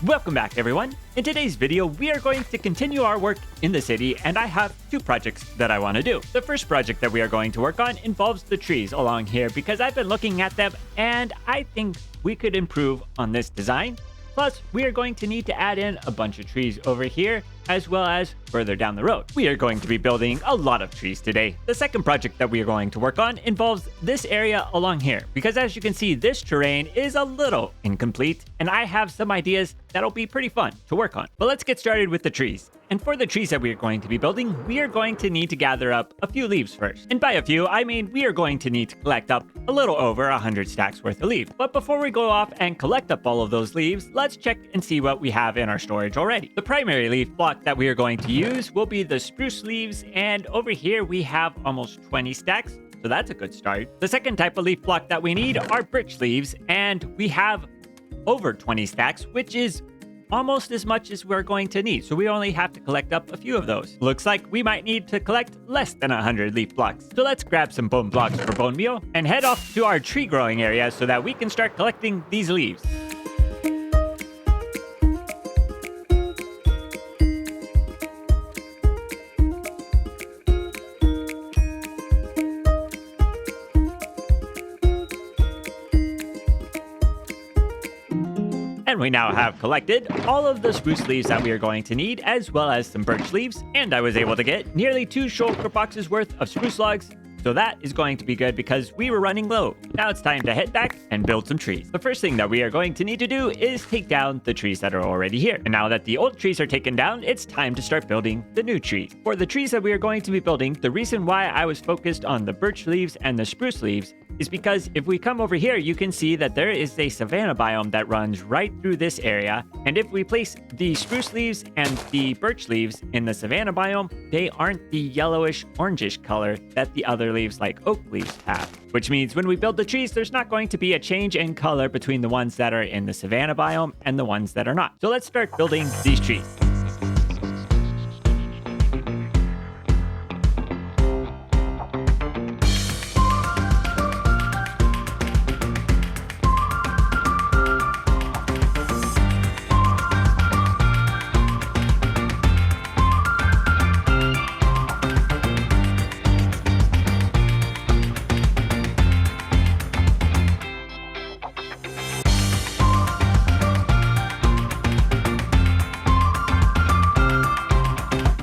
Welcome back everyone. In today's video, we are going to continue our work in the city and I have two projects that I want to do. The first project that we are going to work on involves the trees along here because I've been looking at them and I think we could improve on this design. Plus, we are going to need to add in a bunch of trees over here, as well as further down the road. We are going to be building a lot of trees today. The second project that we are going to work on involves this area along here, because as you can see, this terrain is a little incomplete, and I have some ideas that'll be pretty fun to work on. But let's get started with the trees. And for the trees that we are going to be building, we are going to need to gather up a few leaves first. And by a few, I mean we are going to need to collect up a little over 100 stacks worth of leaves. But before we go off and collect up all of those leaves, let's check and see what we have in our storage already. The primary leaf block that we are going to use will be the spruce leaves, and over here we have almost 20 stacks. So that's a good start. The second type of leaf block that we need are birch leaves, and we have over 20 stacks, which is almost as much as we're going to need, so we only have to collect up a few of those. Looks like we might need to collect less than 100 leaf blocks. So let's grab some bone blocks for bone meal and head off to our tree growing area so that we can start collecting these leaves. And we now have collected all of the spruce leaves that we are going to need, as well as some birch leaves. And I was able to get nearly 2 shulker boxes worth of spruce logs. So that is going to be good because we were running low. Now it's time to head back and build some trees. The first thing that we are going to need to do is take down the trees that are already here. And now that the old trees are taken down, it's time to start building the new trees. For the trees that we are going to be building, the reason why I was focused on the birch leaves and the spruce leaves is because if we come over here, you can see that there is a savanna biome that runs right through this area. And if we place the spruce leaves and the birch leaves in the savanna biome, they aren't the yellowish orangish color that the other leaves like oak leaves have. Which means when we build the trees, there's not going to be a change in color between the ones that are in the savanna biome and the ones that are not. So let's start building these trees.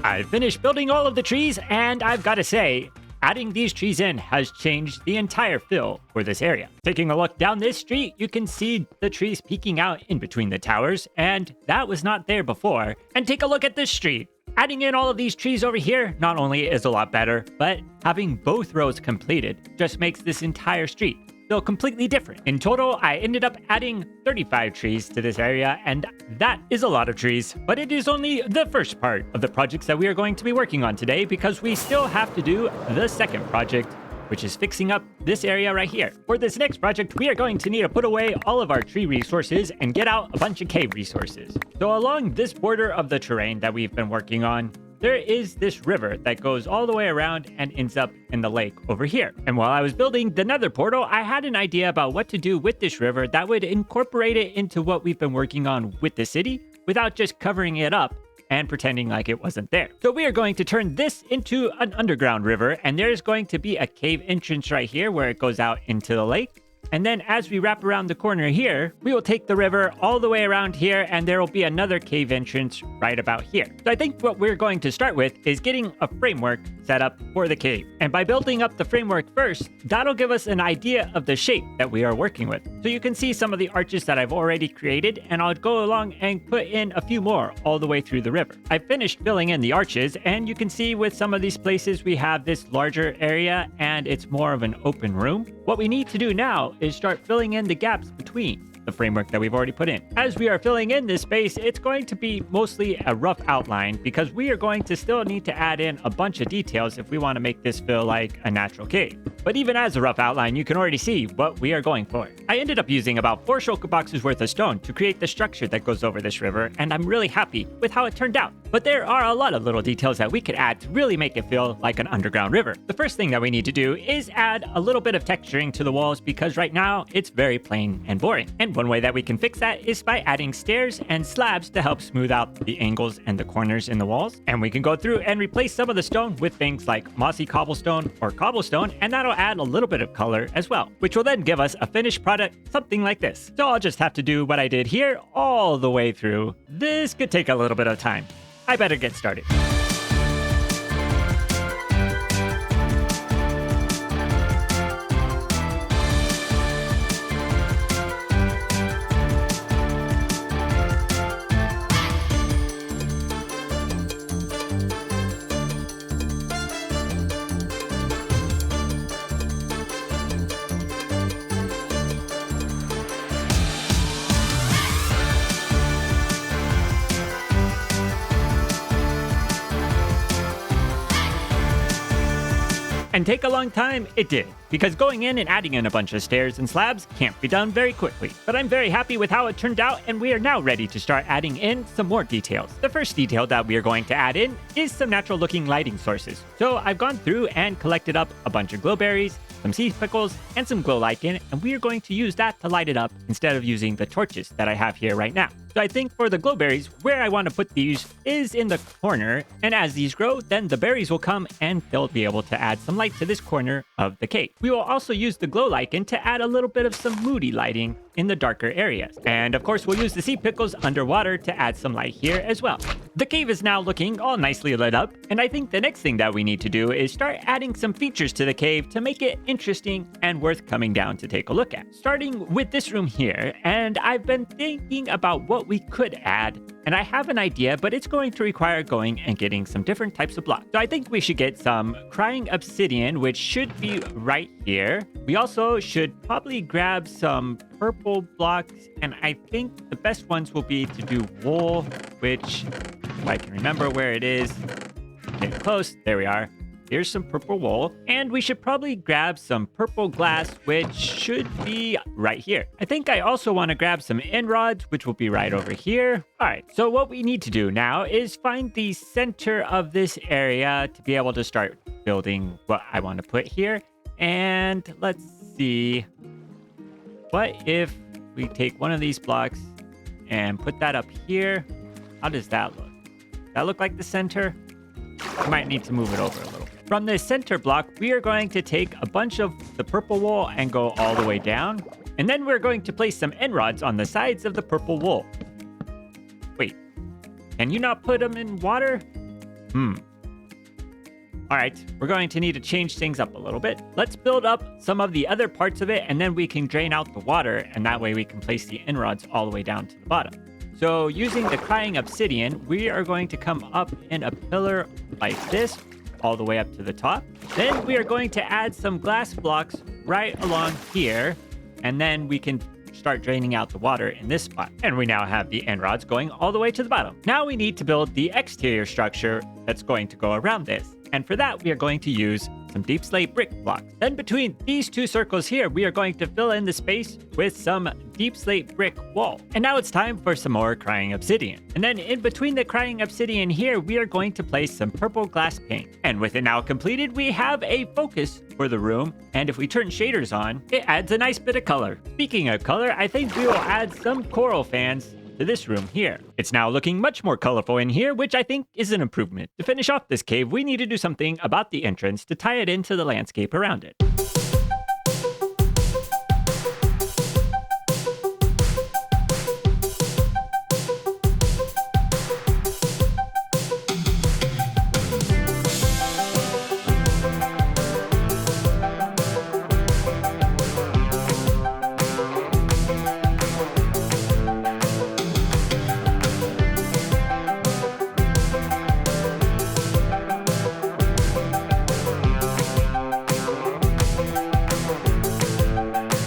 I've finished building all of the trees, and I've got to say, adding these trees in has changed the entire feel for this area. Taking a look down this street, you can see the trees peeking out in between the towers, and that was not there before. And take a look at this street. Adding in all of these trees over here not only is a lot better, but having both rows completed just makes this entire street feel completely different. In total, I ended up adding 35 trees to this area, and that is a lot of trees. But it is only the first part of the projects that we are going to be working on today, because we still have to do the second project, which is fixing up this area right here. For this next project, we are going to need to put away all of our tree resources and get out a bunch of cave resources. So along this border of the terrain that we've been working on, there is this river that goes all the way around and ends up in the lake over here. And while I was building the nether portal, I had an idea about what to do with this river that would incorporate it into what we've been working on with the city without just covering it up and pretending like it wasn't there. So we are going to turn this into an underground river, and there's going to be a cave entrance right here where it goes out into the lake. And then as we wrap around the corner here, we will take the river all the way around here, and there will be another cave entrance right about here. So I think what we're going to start with is getting a framework set up for the cave. And by building up the framework first, that'll give us an idea of the shape that we are working with. So you can see some of the arches that I've already created, and I'll go along and put in a few more all the way through the river. I finished filling in the arches, and you can see with some of these places we have this larger area and it's more of an open room. What we need to do now is start filling in the gaps between the framework that we've already put in. As we are filling in this space, it's going to be mostly a rough outline because we are going to still need to add in a bunch of details if we want to make this feel like a natural cave. but even as a rough outline, you can already see what we are going for. I ended up using about 4 shulker boxes worth of stone to create the structure that goes over this river, and I'm really happy with how it turned out. But there are a lot of little details that we could add to really make it feel like an underground river. The first thing that we need to do is add a little bit of texturing to the walls because right now it's very plain and boring. And one way that we can fix that is by adding stairs and slabs to help smooth out the angles and the corners in the walls. And we can go through and replace some of the stone with things like mossy cobblestone or cobblestone, and that'll add a little bit of color as well, which will then give us a finished product, something like this. So I'll just have to do what I did here all the way through. This could take a little bit of time. I better get started. And take a long time, it did, because going in and adding in a bunch of stairs and slabs can't be done very quickly. But I'm very happy with how it turned out, and we are now ready to start adding in some more details. The first detail that we are going to add in is some natural looking lighting sources. So I've gone through and collected up a bunch of glowberries, some sea pickles, and some glow lichen, and we are going to use that to light it up instead of using the torches that I have here right now. So I think for the glowberries, where I want to put these is in the corner, and as these grow, then the berries will come and they'll be able to add some light to this corner of the cave. We will also use the glow lichen to add a little bit of some moody lighting in the darker areas. And of course, we'll use the sea pickles underwater to add some light here as well. The cave is now looking all nicely lit up, and I think the next thing that we need to do is start adding some features to the cave to make it interesting and worth coming down to take a look at. Starting with this room here, and I've been thinking about what we could add, and I have an idea, but it's going to require going and getting some different types of blocks. So I think we should get some crying obsidian, which should be right here. We also should probably grab some purple blocks, and I think the best ones will be to do wool, which, if I can remember where it is, getting close, there we are. Here's some purple wool, and we should probably grab some purple glass, which should be right here. I think I also want to grab some end rods, which will be right over here. All right, so what we need to do now is find the center of this area to be able to start building what I want to put here. And let's see, what if we take one of these blocks and put that up here? How does that look? Does that look like the center? I might need to move it over a little bit. From this center block, we are going to take a bunch of the purple wool and go all the way down. And then we're going to place some end rods on the sides of the purple wool. Wait, can you not put them in water? All right, we're going to need to change things up a little bit. Let's build up some of the other parts of it, and then we can drain out the water, and that way we can place the end rods all the way down to the bottom. So using the crying obsidian, we are going to come up in a pillar like this, all the way up to the top. Then we are going to add some glass blocks right along here, and then we can start draining out the water in this spot. And we now have the end rods going all the way to the bottom. Now we need to build the exterior structure that's going to go around this. And for that, we are going to use some deep slate brick blocks. Then between these two circles here, we are going to fill in the space with some deep slate brick wall. And now it's time for some more crying obsidian. And then in between the crying obsidian here, we are going to place some purple glass paint. And with it now completed, we have a focus for the room. And if we turn shaders on, it adds a nice bit of color. Speaking of color, I think we will add some coral fans to this room here. It's now looking much more colorful in here, which I think is an improvement. To finish off this cave, we need to do something about the entrance to tie it into the landscape around it.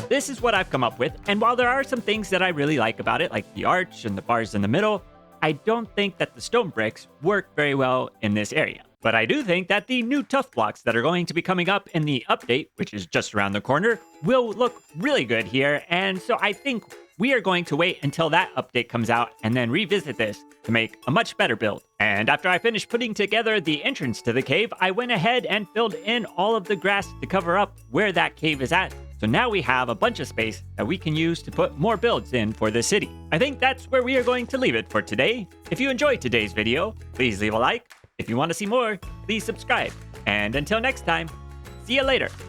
This is what I've come up with, and while there are some things that I really like about it, like the arch and the bars in the middle, I don't think that the stone bricks work very well in this area. But I do think that the new tough blocks that are going to be coming up in the update, which is just around the corner, will look really good here. And so I think we are going to wait until that update comes out and then revisit this to make a much better build. And after I finished putting together the entrance to the cave, I went ahead and filled in all of the grass to cover up where that cave is at. So now we have a bunch of space that we can use to put more builds in for the city. I think that's where we are going to leave it for today. If you enjoyed today's video, please leave a like. If you want to see more, please subscribe. And until next time, see you later.